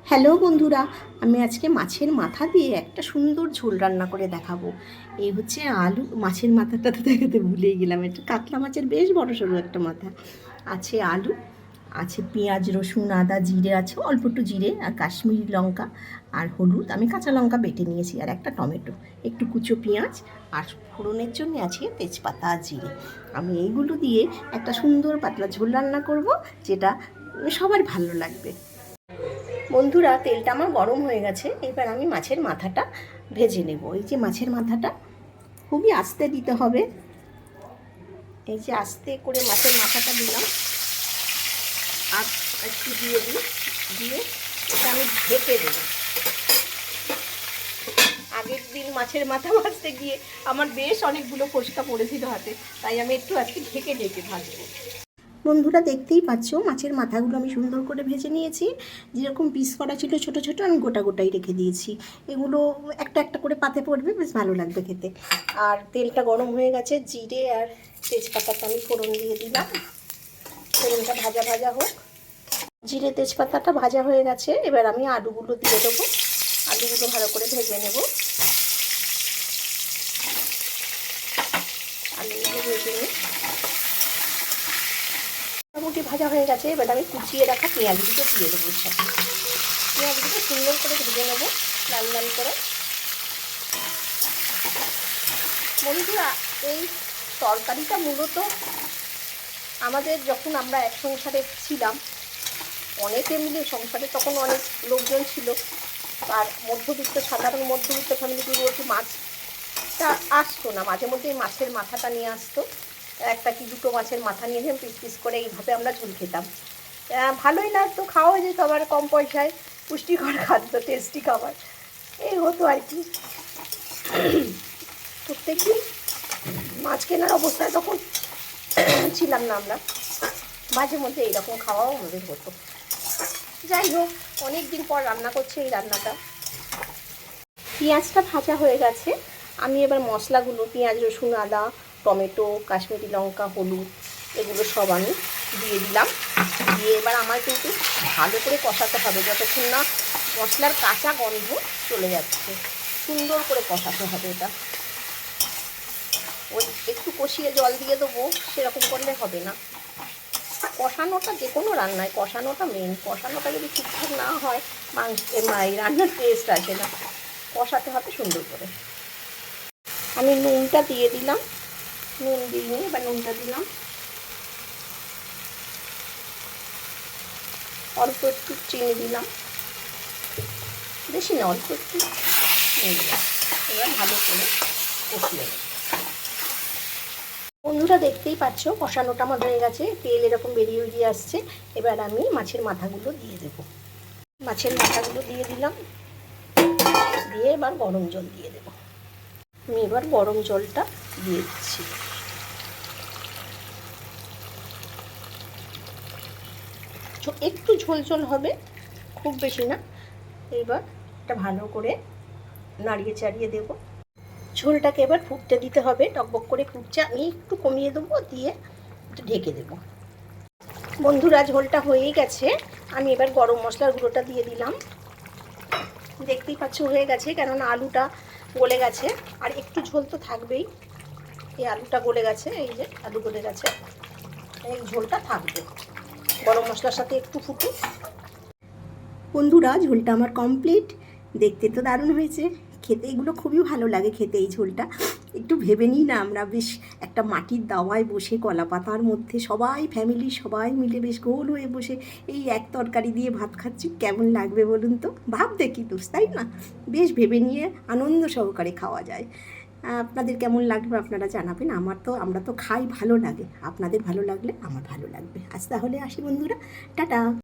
Hello বন্ধুরা, আমি আজকে মাছের মাথা দিয়ে একটা সুন্দর ঝোল রান্না করে দেখাবো। এই হচ্ছে আলু, মাছের মাথাটা তো দেখাতে ভুলেই গেলাম। এটা কাতলা মাছের বেশ বড় সড়ো একটা মাথা আছে। আলু আছে, পেঁয়াজ রসুন আদা জিরে আছে, অল্প একটু জিরে আর কাশ্মীরি লঙ্কা আর হলুদ, আমি কাঁচা লঙ্কা বেটে নিয়েছি, আর একটা টমেটো, একটু কুচো পেঁয়াজ, আর ফোড়নের জন্য আছে তেজপাতা আর জিরে। আমি এইগুলো দিয়ে একটা সুন্দর পাতলা ঝোল রান্না করব, যেটা সবার ভালো লাগবে। বন্ধুরা, তেলটা আমার গরম হয়ে গেছে। এবার আমি মাছের মাথাটা ভেজে নেব। এই যে মাছের মাথাটা খুবই আস্তে দিতে হবে। এই যে আস্তে করে মাছের মাথাটা দিলাম, আর একটু দিয়ে দিয়ে এটা আমি ঢেকে দেবো। আগের দিন মাছের মাথা ভাজতে গিয়ে আমার বেশ অনেকগুলো ফোসকা পড়েছিল হাতে, তাই আমি একটু আজকে ঢেকে ঢেকে ভাজবো। বন্ধুরা, দেখতেই পাচ্ছ মাছের মাথাগুলো আমি সুন্দর করে ভেজে নিয়েছি। যেরকম পিস করা ছিল ছোটো ছোটো, আমি গোটা গোটাই রেখে দিয়েছি। এগুলো একটা একটা করে পাতে পড়বে, বেশ ভালো লাগবে খেতে। আর তেলটা গরম হয়ে গেছে, জিরে আর তেজপাতাটা আমি ফোড়ন দিয়ে দিলাম। ফোড়নটা ভাজা ভাজা হোক। জিরে তেজপাতাটা ভাজা হয়ে গেছে, এবার আমি আলুগুলো দিয়ে দেবো। আলুগুলো ভালো করে ভেজে নেব। আলুগুলো ভেজে নিয়ে মোটামুটি ভাজা হয়ে গেছে। এবার আমি কুচিয়ে রাখা পেঁয়াজগুলো দিয়ে দেবো। পেঁয়াজগুলো সুন্দর করে ভেজে নেব, লাল লাল করে। বন্ধুরা, এই তরকারিটা মূলত আমাদের যখন আমরা এক সংসারে ছিলাম, অনেকে মিলে সংসারে, তখন অনেক লোকজন ছিল, আর মধ্যবিত্ত, সাধারণ মধ্যবিত্ত ফ্যামিলিগুলোতে মাছটা আসতো না। মাঝে মধ্যে এই মাছের মাথাটা নিয়ে আসতো, একটা কি দুটো মাছের মাথা নিয়ে পিস পিস করে এইভাবে আমরা ঝোল খেতাম। ভালোই লাগতো, খাওয়া যেত, আবার কম পয়সায় পুষ্টিকর খাদ্য, টেস্টি খাবার এই হতো আর কি। প্রত্যেকদিন মাছ কেনার অবস্থায় তখন ছিলাম না আমরা, মাঝে মধ্যে এইরকম খাওয়াও আমাদের হতো। যাই হোক, অনেক দিন পর রান্না করছি এই রান্নাটা। পেঁয়াজটা ভাজা হয়ে গেছে। আমি এবার মশলাগুলো, পেঁয়াজ রসুন আদা টমেটো কাশ্মীরি লঙ্কা হলুদ, এগুলো সব আমি দিয়ে দিলাম। দিয়ে এবার আমার কিন্তু ভালো করে কষাতে হবে, যতক্ষণ না মশলার কাঁচা গন্ধ চলে যাচ্ছে। সুন্দর করে কষাতে হবে এটা। ওই একটু কষিয়ে জল দিয়ে দেবো, সেরকম করলে হবে না। কষানোটা যে কোনো রান্নায় কষানোটা মেন। কষানোটা যদি ঠিকঠাক না হয়, এই রান্নার টেস্ট আসে না। কষাতে হবে সুন্দর করে। আমি নুনটা দিয়ে দিলাম, নুন দিয়ে এবার নুনটা দিলাম, অল্প একটু চিনি দিলাম, বেশি না, অল্প একটু চিনি দিলাম। এবার ভালো করে কষিয়ে নেব। বন্ধুরা, দেখতেই পাচ্ছ কষানোটা আমার হয়ে গেছে, তেল এরকম বেরিয়ে বেরিয়ে আসছে। এবার আমি মাছের মাথাগুলো দিয়ে দেব। মাছের মাথাগুলো দিয়ে দিলাম, দিয়ে এবার গরম জল দিয়ে দেব। আমি এবার গরম জলটা দিয়ে দিচ্ছি। একটু ঝোল ঝোল হবে, খুব বেশি না। এবার এটা ভালো করে নাড়িয়ে চাড়িয়ে দেবো। ঝোলটাকে এবার ফুটতে দিতে হবে, টকবক করে ফুটছে। আমি একটু কমিয়ে দেবো, দিয়ে একটু ঢেকে দেবো। বন্ধুরা, ঝোলটা হয়েই গেছে। আমি এবার গরম মশলার গুঁড়োটা দিয়ে দিলাম। দেখতেই পাচ্ছ হয়ে গেছে, কেননা আলুটা গলে গেছে, আর একটু ঝোল তো থাকবেই। এই আলুটা গলে গেছে, এই যে আলু গলে গেছে, এই ঝোলটা থাকবে। গরম মশলার সাথে একটু ফুটুক। বন্ধুরা, ঝোলটা আমার কমপ্লিট। দেখতে তো দারুণ হয়েছে, খেতে এগুলো খুবই ভালো লাগে খেতে। এই ঝোলটা একটু ভেবে নিই না, আমরা বেশ একটা মাটির দাওয়ায় বসে কলা পাতার মধ্যে সবাই, ফ্যামিলি সবাই মিলে বেশ গোল হয়ে বসে এই এক তরকারি দিয়ে ভাত খাচ্ছি, কেমন লাগবে বলুন তো? ভাবতে কি দোষ, তাই না? বেশ ভেবে নিয়ে আনন্দ সহকারে খাওয়া যায়। আপনাদের কেমন লাগবে আপনারা জানাবেন। আমরা তো খাই, ভালো লাগে। আপনাদের ভালো লাগলে আমার ভালো লাগবে। আজ তাহলে আসি বন্ধুরা, টাটা।